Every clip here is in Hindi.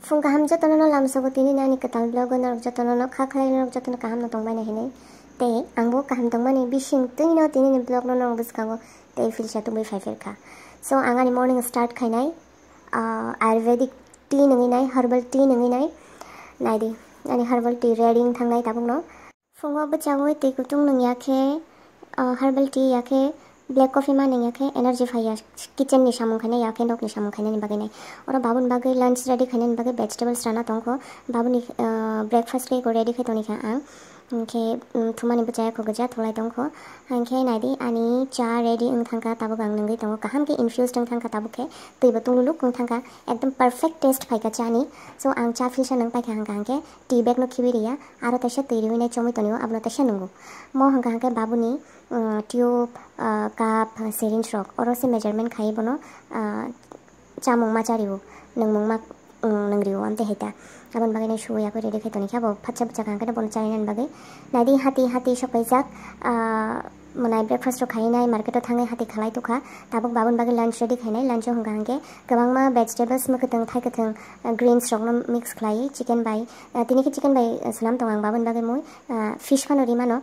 फुं गाहाम जतन लामसागो तिनि नानि कताल ब्लग नरक जतन खा खालाय नरक जतन गाहाम न तंबाय नाहिनै ते आंबो गाहाम तंबानि बिसिं तैनो तिनि ब्लग नरक बसकांगो ते फिलसा तुबै फाइफेरखा सो आंगानि मॉर्निंग स्टार्ट खायनाय आयुर्वेदिक टी नङैनाय हर्बल टी नङैनाय नायदि आनि हर्बल टी रेडिंग थांनाय ताबुंनो फुङाव बचागो ते कुतुं नङयाखे हर्बल टी याखे ब्लैक कॉफी मा नङयाखे एनर्जी फाया किचन नि सामुं खायनाय याखे नक नि सामुं खायनाय बागैनाय और बाबुन बागै लंच रेडी खायनाय बागै वेजिटेबल्स राना तंखो बाबुनि ब्रेकफास्ट के रेडी खायतोनिखा आं ओंखे थुमानि बचाया को गजा थोलाय तंखो आंखे नायदि आनि चा रेडी थांखा ताबो गां नंगै तंखो काहाम के इनफ्यूज थांखा ताबुखे तैबो तुलुलुक थांखा एकदम परफेक्ट टेस्ट फायका चानि सो आं चा फिलसा नंग पाइखा हांखा हांखे टी बैग नो खिबिरिया आरो तैसा तैरि विनाय चोमै तनियो आबनो तैसा नंगो मो हांखा हांखे बाबुनि ट्यूब काप सिरिंज रक और से मेजरमेंट खाइ बनो चामुं मा चारिवो नंमुं मा नंग्रिवो आमते हेता आबन बागै नै शुया को रेडी खायतोनि खाबो फाच्चा फाच्चा हांखे बन चारिनान बागै नायदि हाति हाति सपाइजाक मनाय ब्रेकफास्ट खाइनाय मार्केट थाङै हाति खालाय तुखा ताबुक बाबुन बागै लंच रेडी खाइनाय लंच हांखा हांखे गोबांमा वेजिटेबल्स मखथों थाइखथों ग्रीन्स रक न मिक्स खालाय चिकेन बाय तिनिखि चिकेन बाय सलाम तंग आं बाबुन बागै मुइ फिश फानो रिमानो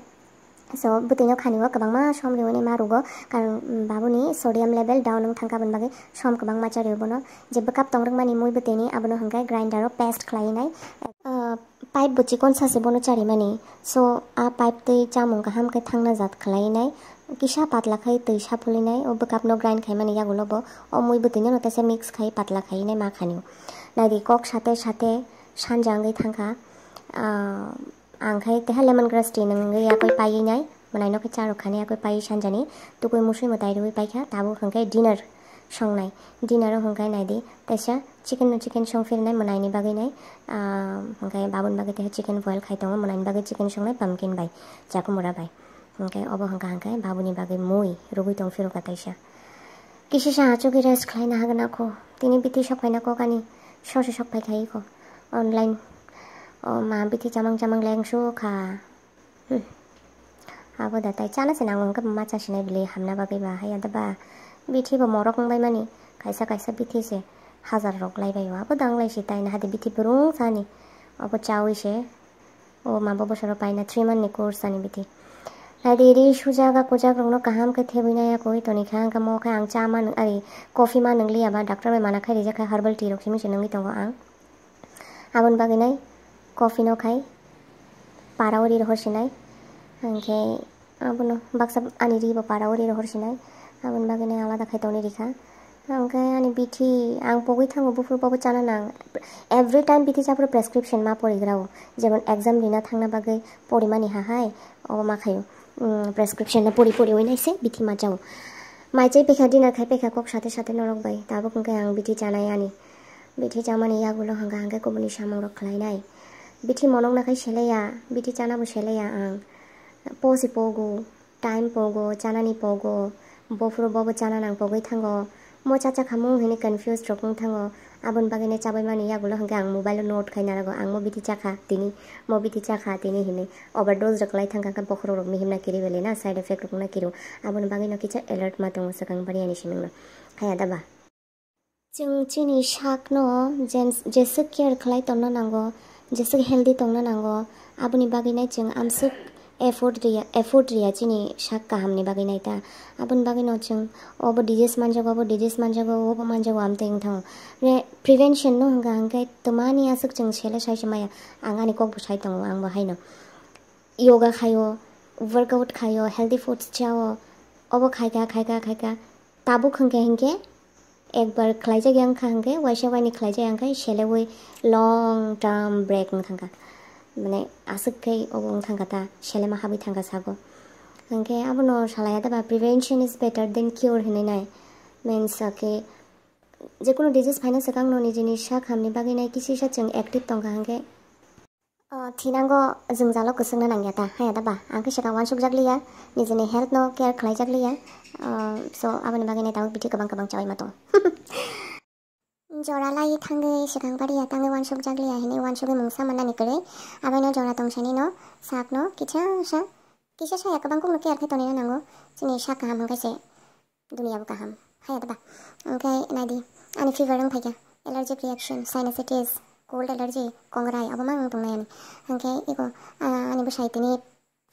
सो बुतैनो खानिव गोबांमा सम रिवने मा रुगो कारण बाबुनि सोडियम लेवल डाउन थांखाबन बागै सम गोबां मा चारिव बनो जेबो काप तंग्रं मानि मुइ बुतैनि आबनो हंगाय ग्राइंडारो पेस्ट खालायनाय पाइप बुची कोन सासे बनो चारि मानि सो आ पाइप तै चामुं गाहाम के थांना जात खालायनाय किसा पातला खाय तै साफुलिनाय ओ बकाप नो ग्राइंड खाय मानि यागुलबो ओ मुइ बुतैनो नतसे मिक्स खाय पातला खायनाय मा खानिव नायदि कक साथे साथे सानजांगै थांखा आंखाय तेहा लेमन ग्रास टी नंगै याखै पायिनाय मनायनो के चारो खाने याखै पायि सानजानि तुकुय मुसुय मताय रुइ पाइखा ताबु हंखाय डिनर संनाय डिनर हंखाय नायदि तैसा चिकेन संफिरनाय मनायनि बागैनाय हंखाय बाबुन बागै तेहा चिकेन बॉयल खाय दङ मनायनि बागै चिकेन संनाय पम्पकिन बाय जाको मुरा बाय हंखाय अब हंखाय बाबुनि बागै मुइ रुगै तंफिरका तैसा किसी साहाचुगि रेस्ट खालायनो हागोन आखो तिनि बिथि सफायनाको कानि ससे सफाय खायिखो ऑनलाइन मा बिथि चामां चामां लेंसु खा आबो दाताय चाना से नांगो हंका मा चासिनाय बिले हामना बागै बा हाय दबा बिथि बो मरक मंबाय मानि खायसा खायसा बिथि से हजार रक लायबाय आबो दांलायसि तायना हादे बिथि ब्रुं सानि अब चाविसे ओ माबो बसरो पाइना 3 मंथ नि कोर्स सानि बिथि नायदि रि सुजागा कोजाग रंनो काहाम के थेबिनाया कोइ तनिखा आंका मखा आं चा मा अरे कॉफी मा नंगलिया बा डॉक्टर बाय माना खाय रिजा खाय हर्बल टी रखि मिसे नंगि तंगो आं आबन बागै नाय कॉफी नो खाय पारावरी रहसिनाय आंखे आबनो बाक्सा आनि रिबो पारावरी रहसिनाय आबन बागै नाय आलादा खाय तनि रिखा आंखे आनि बिथि आं पगै थांगो बुफुर पगै चाना नां एवरी टाइम बिथि चाफुर प्रेसक्रिप्शन मा परिग्राव जेबन एग्जाम दिना थांना बागै परिमानि हाहाय ओ मा खायो प्रेसक्रिप्शन परि परि वइनायसे बिथि मा जाव माइचै पेखा दिना खाय पेखा कक साथे साथे नरक बाय ताबो हंखाय आं बिथि चानाय आनि बिथि चामानि यागुलो हंगा हंखाय कोबनि सामं रक खालायनाय बिथि मनक नाखाय सेलेया बिथि चानाबो सेलेया आं पोसि पोगो टाइम पोगो चानानि पोगो बफुर बबो चाना नां पगै थांगो मो चाचा खामु हेने कन्फ्यूज रकं थांगो आबन बागै ने चाबाय मानि यागुलो हंखाय आं मोबाइल नोट खायना रगो आं मो बिथि चाखा तिनि मो बिथि चाखा तिनि हिने ओवरडोज रकलाय थांगा का बखरो रक मिहिमना किरि बेले ना साइड इफेक्ट रकना किरो आबन बागै न किचा अलर्ट मा दङ सकां बरियानि सिमिंनो हाया दाबा जों चिनि शाक न जेसे केयर खालाय तंनो नांगो जेसे हेल्दी तंनो नांगो आबनि बागै नाय जों आमसुक एफोर्ड रिया चिनि शाक काहामनि बागै नायता आबन बागै न जों अब डिजीज मानजागो अब मानजागो आमते थाङो रे प्रिवेंशन न हंगा हंगाय तमानि आसुक जों सेले साइसे माया आंगानि कक बुसाय दङ आं बाहायनो योगा खायो वर्कआउट खायो हेल्दी फूड्स चाओ अब खायका ताबु खंके हिंके एक बार खलायजा गयांग खांगे वाइशा वाइनि खलायजा यांखाय सेले वइ लॉन्ग टर्म ब्रेक थांगा माने आसुकै अब थांगाता सेले मा हाबि थांगा सागो हंके अब न सालाया दाबा prevention is better than cure होने नाय मीन्स के जेकुनो डिजीज फाइना सकां न निजिनि शाक हामनि बागै नाय किसी सा जों एक्टिव तंगा हंगे थिनांगो जों जालो गोसोंना नांगियाता हाया दाबा आंखै सकां वान सुक जागलिया निजिनि हेल्थ न केयर खलाय जागलिया सो आबनि बागै नाय दाउ बिथि गोबां चावाय मा दं जरा लाई थांगै सकां बारिया तांगै वान सुक जागलिया हेने वान सुक मुंसा मन्ना निकरे आबायनो जरा तंसानि न साक न किसा सा गोबां को केयर खाय तनि नांगो जोंनि शाक गाहाम हंगायसे दुनियाबो गाहाम हाया दाबा ओमफ्राय नायदि आनि फीवर दं फायगा allergic reaction sinusitis cold allergy kongrai abo mang tongnai ani hangke iko ani bo saitini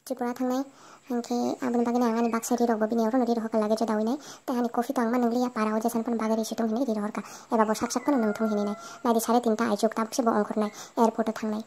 Tripura thangnai hangke aboni bagini ang ani baksari rok bini oro ri rohka lage je dawinai te hani coffee to ang man nunglia para o jesan pon bagari situng hini ri rohka eba bo sak sak pon nung thong hini nai nai di 3:30 ta aijok ta bokse bo ongkornai airport thangnai